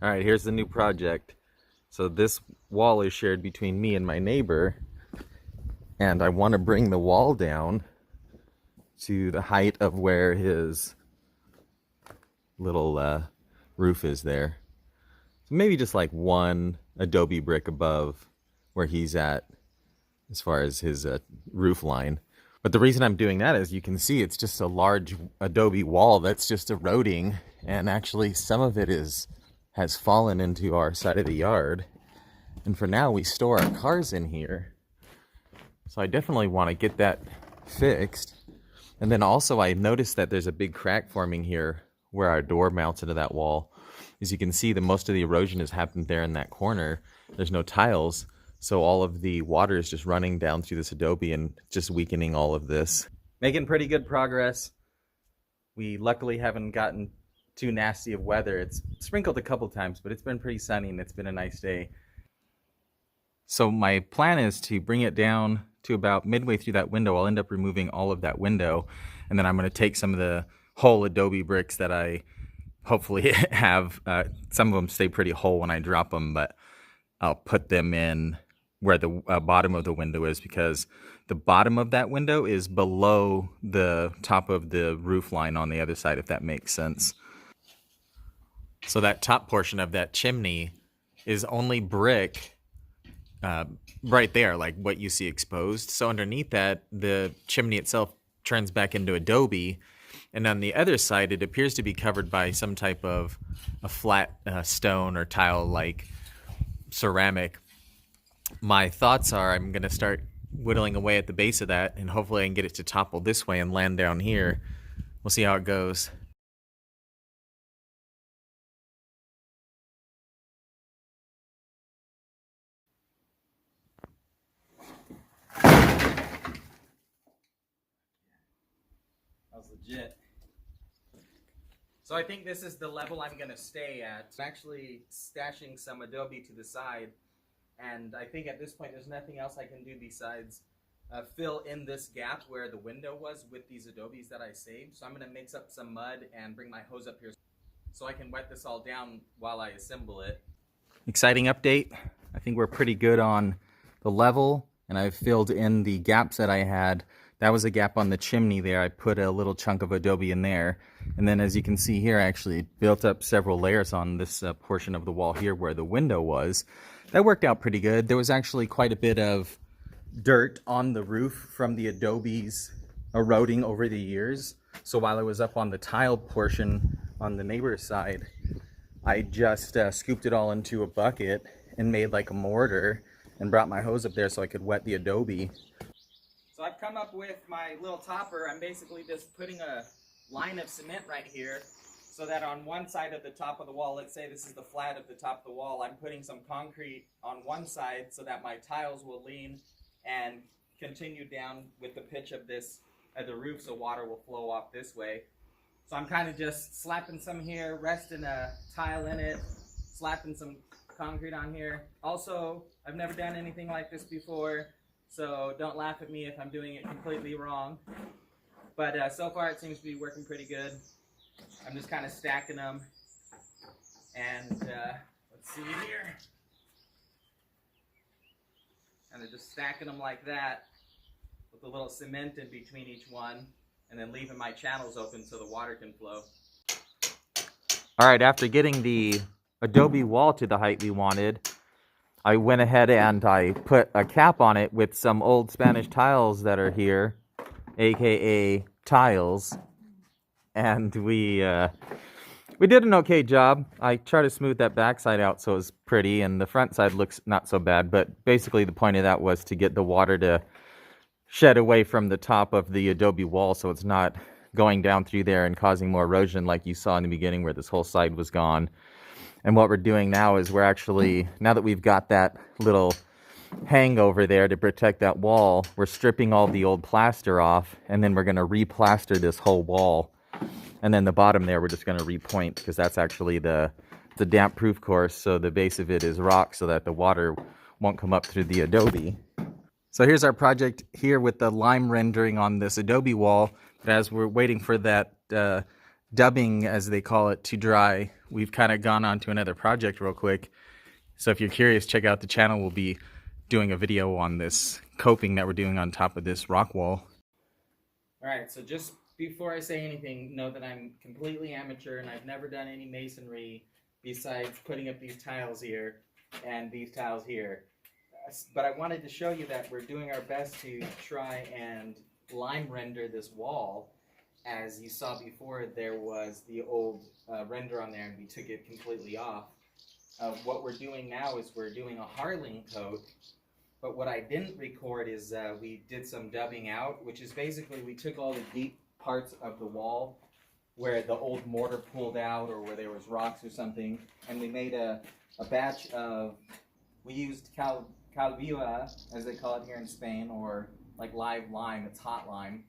All right, here's the new project. So this wall is shared between me and my neighbor, and I want to bring the wall down to the height of where his little roof is there. So maybe just like one Adobe brick above where he's at as far as his roof line. But the reason I'm doing that is you can see it's just a large Adobe wall that's just eroding, and actually some of it has fallen into our side of the yard. And for now we store our cars in here. So I definitely want to get that fixed. And then also I noticed that there's a big crack forming here where our door mounts into that wall. As you can see, most of the erosion has happened there in that corner. There's no tiles, so all of the water is just running down through this Adobe and just weakening all of this. Making pretty good progress. We luckily haven't gotten too nasty of weather. It's sprinkled a couple times, but it's been pretty sunny and it's been a nice day. So my plan is to bring it down to about midway through that window. I'll end up removing all of that window, and then I'm going to take some of the whole Adobe bricks that I hopefully have. Some of them stay pretty whole when I drop them, but I'll put them in where the bottom of the window is, because the bottom of that window is below the top of the roof line on the other side, if that makes sense. So that top portion of that chimney is only brick right there, like what you see exposed. So underneath that, the chimney itself turns back into Adobe, and on the other side it appears to be covered by some type of a flat stone or tile like ceramic. My thoughts are I'm going to start whittling away at the base of that, and hopefully I can get it to topple this way and land down here. We'll see how it goes. That was legit. So I think this is the level I'm going to stay at. I'm actually stashing some Adobe to the side, and I think at this point there's nothing else I can do besides fill in this gap where the window was with these Adobes that I saved. So I'm going to mix up some mud and bring my hose up here so I can wet this all down while I assemble it. Exciting update. I think we're pretty good on the level, and I've filled in the gaps that I had. That was a gap on the chimney there. I put a little chunk of Adobe in there. And then as you can see here, I actually built up several layers on this portion of the wall here where the window was. That worked out pretty good. There was actually quite a bit of dirt on the roof from the Adobes eroding over the years. So while I was up on the tile portion on the neighbor's side, I just scooped it all into a bucket and made like a mortar and brought my hose up there so I could wet the Adobe. So I've come up with my little topper. I'm basically just putting a line of cement right here so that on one side of the top of the wall, let's say this is the flat of the top of the wall, I'm putting some concrete on one side so that my tiles will lean and continue down with the pitch of this at the roof, so water will flow off this way. So I'm kind of just slapping some here, resting a tile in it, slapping some concrete on here. Also, I've never done anything like this before, so don't laugh at me if I'm doing it completely wrong. But so far it seems to be working pretty good. I'm just kind of stacking them. And let's see here. And they're just stacking them like that with a little cement in between each one, and then leaving my channels open so the water can flow. All right, after getting the Adobe wall to the height we wanted, I went ahead and I put a cap on it with some old Spanish tiles that are here, aka tiles, and we did an okay job. I tried to smooth that backside out so it was pretty, and the front side looks not so bad, but basically the point of that was to get the water to shed away from the top of the Adobe wall so it's not going down through there and causing more erosion like you saw in the beginning where this whole side was gone. And what we're doing now is we're actually, now that we've got that little hangover there to protect that wall, we're stripping all the old plaster off, and then we're going to replaster this whole wall. And then the bottom there we're just going to repoint, because that's actually the damp proof course, so the base of it is rock so that the water won't come up through the Adobe. So here's our project here with the lime rendering on this Adobe wall. But as we're waiting for that dubbing, as they call it, to dry, we've kind of gone on to another project real quick. So if you're curious, check out the channel. We'll be doing a video on this coping that we're doing on top of this rock wall. All right, so just before I say anything, know that I'm completely amateur and I've never done any masonry besides putting up these tiles here and these tiles here. But I wanted to show you that we're doing our best to try and lime render this wall. As you saw before, there was the old render on there and we took it completely off. What we're doing now is we're doing a harling coat. But what I didn't record is we did some dubbing out, which is basically we took all the deep parts of the wall where the old mortar pulled out or where there was rocks or something, and we made a batch of, we used calviva, as they call it here in Spain, or like live lime, it's hot lime,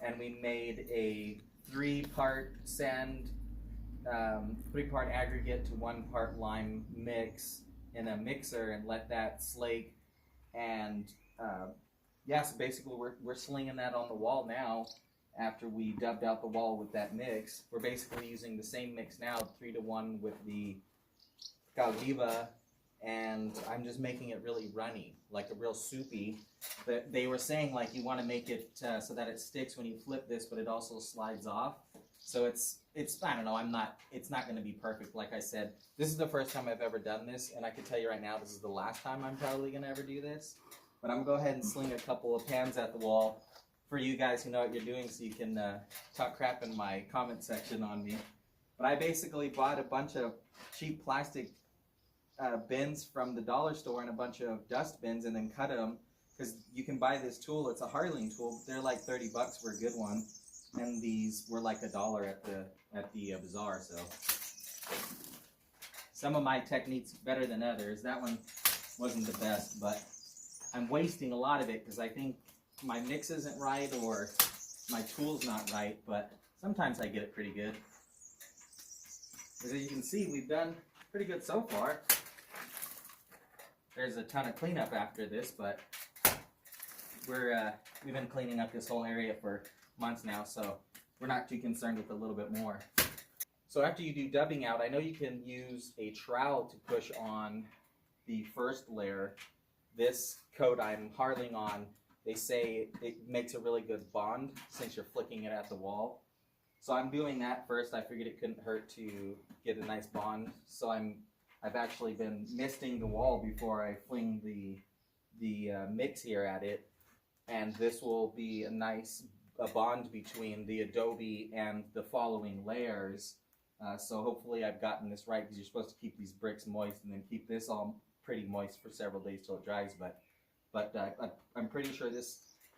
and we made a 3-part sand, 3-part aggregate to 1-part lime mix in a mixer and let that slake. And yeah, so basically we're slinging that on the wall now after we dubbed out the wall with that mix. We're basically using the same mix now, 3-to-1 with the calviva, and I'm just making it really runny, like a real soupy. But they were saying like you want to make it so that it sticks when you flip this, but it also slides off. So it's I don't know, it's not going to be perfect. Like I said, this is the first time I've ever done this, and I can tell you right now, this is the last time I'm probably going to ever do this. But I'm going to go ahead and sling a couple of pans at the wall for you guys who know what you're doing, so you can talk crap in my comment section on me. But I basically bought a bunch of cheap plastic bins from the dollar store and a bunch of dust bins, and then cut them, because you can buy this tool. It's a harling tool. They're like $30 for a good one. And these were like $1 at the bazaar. So some of my techniques better than others. That one wasn't the best, but I'm wasting a lot of it because I think my mix isn't right or my tool's not right. But sometimes I get it pretty good. As you can see, we've done pretty good so far. There's a ton of cleanup after this, but we've been cleaning up this whole area for months now, so we're not too concerned with a little bit more. So after you do dubbing out, I know you can use a trowel to push on the first layer. This coat I'm harling on, they say it makes a really good bond since you're flicking it at the wall. So I'm doing that first. I figured it couldn't hurt to get a nice bond. So I've actually been misting the wall before I fling the mix here at it, and this will be a bond between the Adobe and the following layers. So hopefully I've gotten this right, because you're supposed to keep these bricks moist and then keep this all pretty moist for several days till it dries. But I'm pretty sure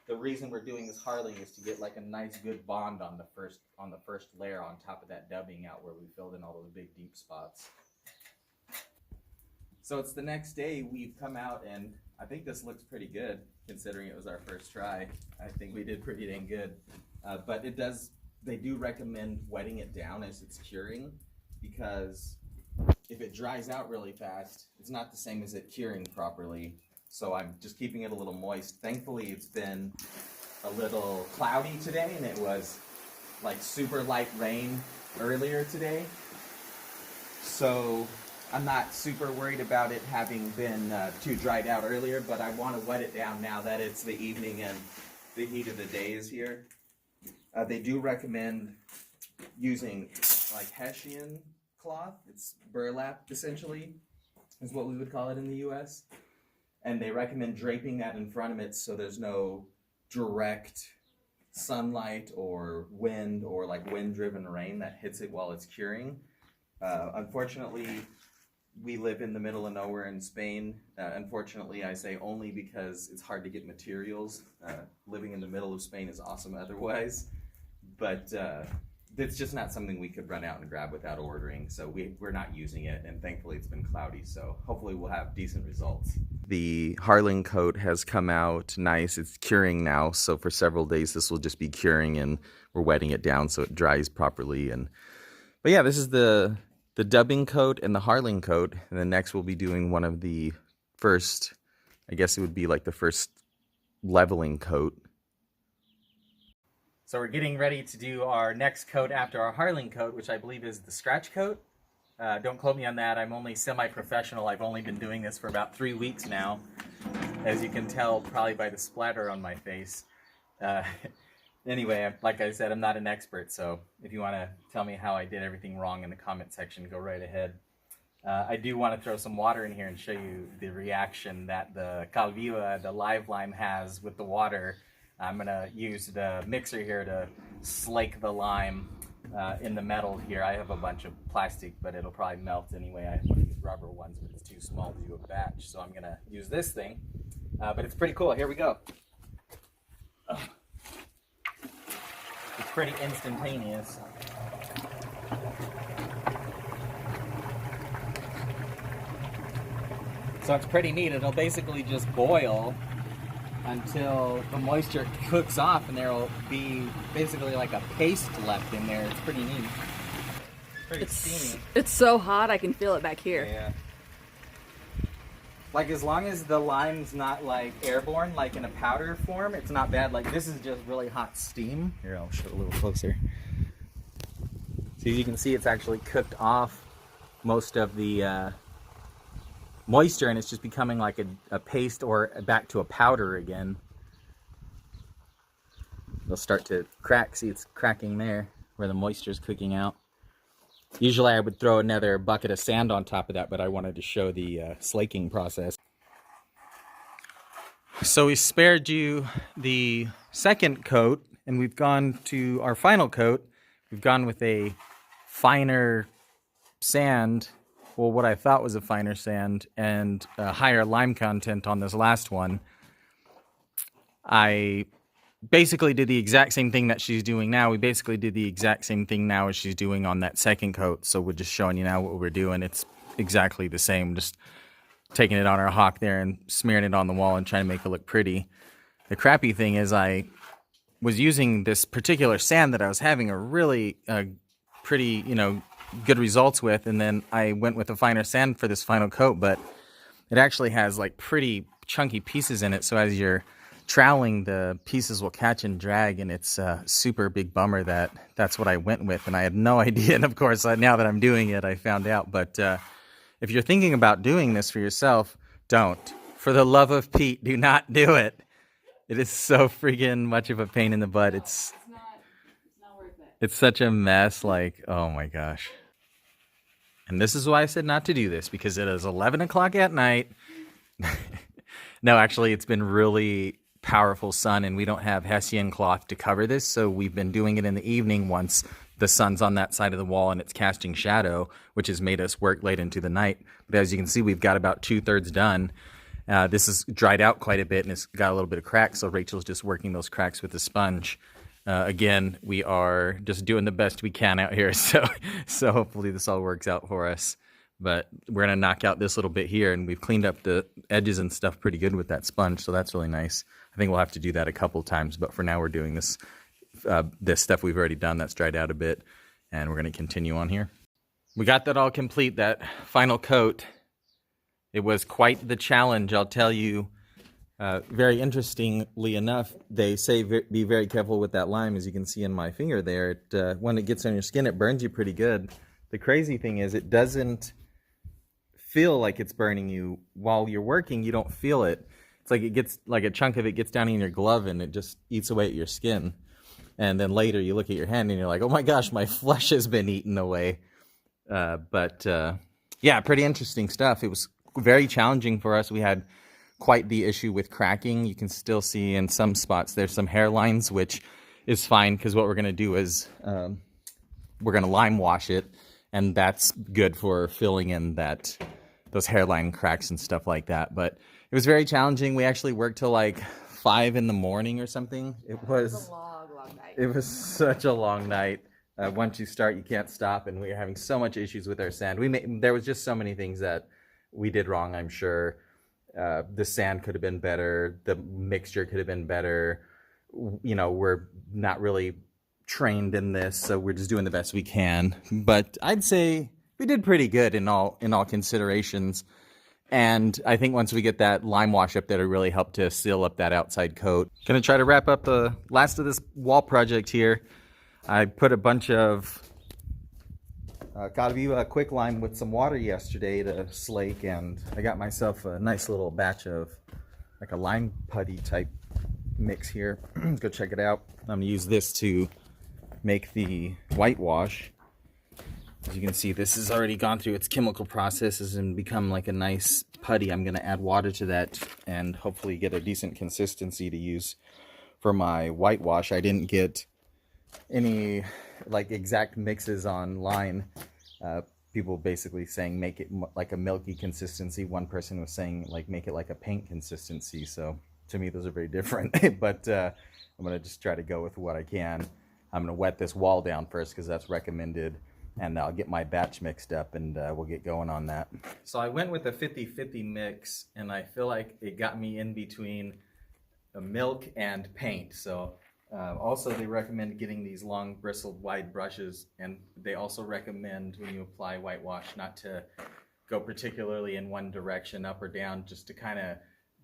the reason we're doing this harling is to get like a nice good bond on the first layer on top of that dubbing out where we filled in all those big deep spots. So it's the next day. We've come out and I think this looks pretty good considering it was our first try. I think we did pretty dang good. But they do recommend wetting it down as it's curing, because if it dries out really fast, it's not the same as it curing properly. So I'm just keeping it a little moist. Thankfully, it's been a little cloudy today, and it was like super light rain earlier today. So I'm not super worried about it having been too dried out earlier, but I want to wet it down now that it's the evening and the heat of the day is here. They do recommend using like Hessian cloth. It's burlap, essentially, is what we would call it in the US. And they recommend draping that in front of it so there's no direct sunlight or wind or like wind-driven rain that hits it while it's curing. Unfortunately, we live in the middle of nowhere in Spain. Unfortunately, I say only because it's hard to get materials. Living in the middle of Spain is awesome otherwise. But it's just not something we could run out and grab without ordering. So we're not using it, and thankfully it's been cloudy. So hopefully we'll have decent results. The harling coat has come out nice. It's curing now. So for several days, this will just be curing, and we're wetting it down so it dries properly. But yeah, this is the dubbing coat and the harling coat. And then next we'll be doing one of the first, I guess it would be like the first leveling coat. So we're getting ready to do our next coat after our harling coat, which I believe is the scratch coat. Don't quote me on that. I'm only semi-professional. I've only been doing this for about 3 weeks now, as you can tell probably by the splatter on my face. Anyway, like I said, I'm not an expert, so if you want to tell me how I did everything wrong in the comment section, go right ahead. I do want to throw some water in here and show you the reaction that the Calviva, the live lime, has with the water. I'm going to use the mixer here to slake the lime in the metal here. I have a bunch of plastic, but it'll probably melt anyway. I have one of these rubber ones, but it's too small to do a batch, so I'm going to use this thing. But it's pretty cool. Here we go. It's pretty instantaneous. So it's pretty neat. It'll basically just boil until the moisture cooks off, and there'll be basically like a paste left in there. It's pretty neat. Pretty steamy. It's so hot I can feel it back here. Yeah. Like, as long as the lime's not like airborne, like in a powder form, it's not bad. Like, this is just really hot steam. Here, I'll show it a little closer. So as you can see, it's actually cooked off most of the moisture, and it's just becoming like a paste or back to a powder again. It'll start to crack. See, it's cracking there where the moisture's cooking out. Usually I would throw another bucket of sand on top of that, but I wanted to show the slaking process. So we spared you the second coat, and we've gone to our final coat. We've gone with a finer sand, well, what I thought was a finer sand, and a higher lime content on this last one. I basically did the exact same thing that she's doing now. We basically did the exact same thing now as she's doing on that second coat. So we're just showing you now what we're doing. It's exactly the same. Just taking it on our hawk there and smearing it on the wall and trying to make it look pretty. The crappy thing is I was using this particular sand that I was having a really pretty, good results with. And then I went with a finer sand for this final coat, but it actually has like pretty chunky pieces in it. So as you're troweling, the pieces will catch and drag, and it's a super big bummer that that's what I went with, and I had no idea. And of course, now that I'm doing it, I found out. But if you're thinking about doing this for yourself, don't. For the love of Pete, do not do it. It is so freaking much of a pain in the butt. It's not worth it. It's such a mess. Like, oh my gosh. And this is why I said not to do this, because it is 11 o'clock at night. No, actually, it's been really powerful sun, and we don't have Hessian cloth to cover this, so we've been doing it in the evening once the sun's on that side of the wall and it's casting shadow, which has made us work late into the night. But as you can see, we've got about 2/3 done. This has dried out quite a bit, and it's got a little bit of cracks, so Rachel's just working those cracks with the sponge. Again, we are just doing the best we can out here, so hopefully this all works out for us. But we're going to knock out this little bit here, and we've cleaned up the edges and stuff pretty good with that sponge, so that's really nice. I think we'll have to do that a couple times, but for now we're doing this stuff we've already done that's dried out a bit, and we're going to continue on here. We got that all complete, that final coat. It was quite the challenge, I'll tell you. Very interestingly enough, they say be very careful with that lime. As you can see in my finger there, when it gets on your skin, it burns you pretty good. The crazy thing is it doesn't feel like it's burning you. While you're working, you don't feel it. It's like it gets, like a chunk of it gets down in your glove and it just eats away at your skin. And then later you look at your hand and you're like, oh my gosh, my flesh has been eaten away. Yeah, pretty interesting stuff. It was very challenging for us. We had quite the issue with cracking. You can still see in some spots there's some hairlines, which is fine because what we're going to do is we're going to lime wash it, and that's good for filling in those hairline cracks and stuff like that. But it was very challenging. We actually worked till like 5 in the morning or something. It was a long night. It was such a long night. Once you start, you can't stop, and we were having so much issues with our sand. There was just so many things that we did wrong, I'm sure. The sand could have been better. The mixture could have been better. We're not really trained in this, so we're just doing the best we can. But I'd say we did pretty good in all considerations. And I think once we get that lime wash up there, it'll really help to seal up that outside coat. Gonna try to wrap up the last of this wall project here. I put a bunch of gotta be a quick lime with some water yesterday to slake, and I got myself a nice little batch of like a lime putty type mix here. Let's go check it out. I'm gonna use this to make the whitewash. As you can see, this has already gone through its chemical processes and become like a nice putty. I'm going to add water to that and hopefully get a decent consistency to use for my whitewash. I didn't get any like exact mixes online. People basically saying make it like a milky consistency. One person was saying like make it like a paint consistency. So to me, those are very different. But I'm going to just try to go with what I can. I'm going to wet this wall down first because that's recommended. And I'll get my batch mixed up and we'll get going on that. So I went with a 50-50 mix, and I feel like it got me in between milk and paint. So also they recommend getting these long bristled wide brushes, and they also recommend when you apply whitewash not to go particularly in one direction, up or down, just to kind of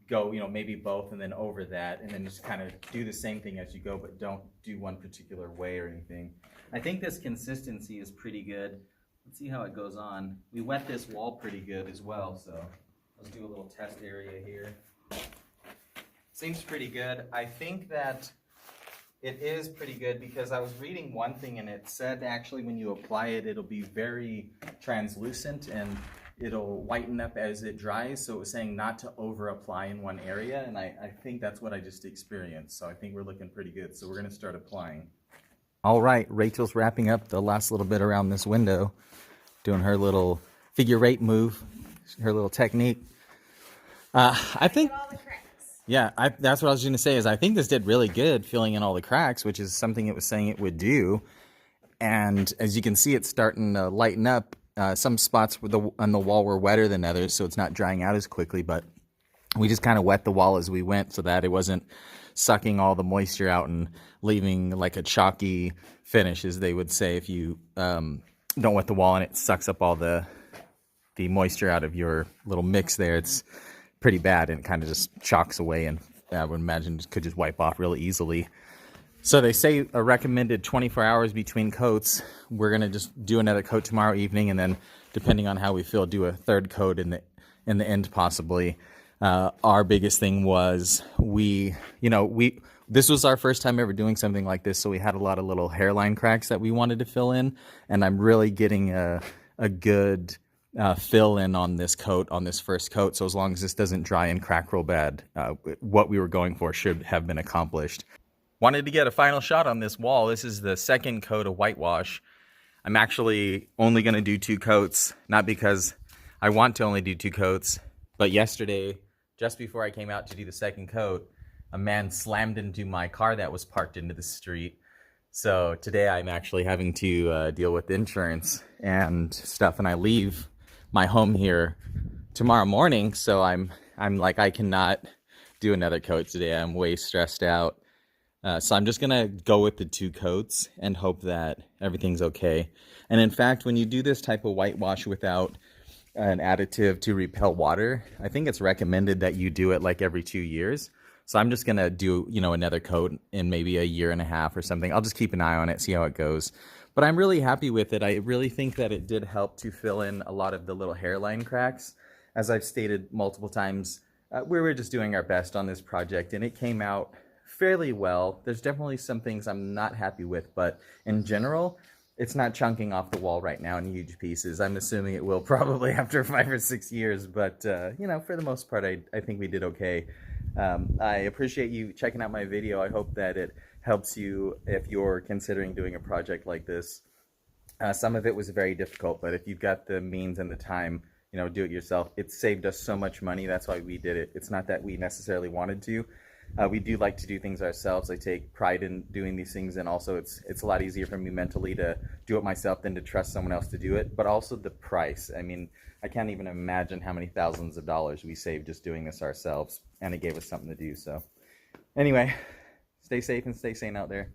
go, you know, maybe both and then over that, and then just kind of do the same thing as you go, but don't do one particular way or anything. I think this consistency is pretty good. Let's see how it goes on. We wet this wall pretty good as well, so let's do a little test area here. Seems pretty good. I think that it is pretty good because I was reading one thing and it said actually when you apply it, it'll be very translucent and it'll whiten up as it dries. So it was saying not to over apply in one area, and I think that's what I just experienced. So I think we're looking pretty good. So we're gonna start applying. All right, Rachel's wrapping up the last little bit around this window, doing her little figure eight move, her little technique. I think, yeah, that's what I was going to say is I think this did really good filling in all the cracks, which is something it was saying it would do. And as you can see, it's starting to lighten up. Some spots on the wall were wetter than others, so it's not drying out as quickly, but we just kind of wet the wall as we went so that it wasn't sucking all the moisture out and leaving like a chalky finish, as they would say, if you don't wet the wall and it sucks up all the moisture out of your little mix there. It's pretty bad and it kind of just chalks away, and I would imagine it could just wipe off really easily. So they say a recommended 24 hours between coats. We're going to just do another coat tomorrow evening, and then depending on how we feel, do a third coat in the end possibly. Our biggest thing was this was our first time ever doing something like this, so we had a lot of little hairline cracks that we wanted to fill in, and I'm really getting a good fill in on this coat, on this first coat. So as long as this doesn't dry and crack real bad, what we were going for should have been accomplished. Wanted to get a final shot on this wall. This is the second coat of whitewash. I'm actually only going to do 2 coats, not because I want to only do 2 coats, but yesterday, just before I came out to do the second coat, a man slammed into my car that was parked into the street. So today I'm actually having to deal with insurance and stuff, and I leave my home here tomorrow morning. So I'm like, I cannot do another coat today. I'm way stressed out. So I'm just gonna go with the 2 coats and hope that everything's okay. And in fact, when you do this type of whitewash without an additive to repel water, I think it's recommended that you do it like every 2 years. So I'm just gonna do, another coat in maybe a year and a half or something. I'll just keep an eye on it, see how it goes. But I'm really happy with it. I really think that it did help to fill in a lot of the little hairline cracks. As I've stated multiple times, we were just doing our best on this project, and it came out fairly well. There's definitely some things I'm not happy with, but in general, it's not chunking off the wall right now in huge pieces. I'm assuming it will probably after 5 or 6 years, but for the most part, I think we did okay. I appreciate you checking out my video. I hope that it helps you if you're considering doing a project like this. Some of it was very difficult, but if you've got the means and the time, do it yourself. It saved us so much money. That's why we did it. It's not that we necessarily wanted to. We do like to do things ourselves. I take pride in doing these things, and also it's a lot easier for me mentally to do it myself than to trust someone else to do it. But also the price. I mean, I can't even imagine how many thousands of dollars we saved just doing this ourselves, and it gave us something to do. So anyway, stay safe and stay sane out there.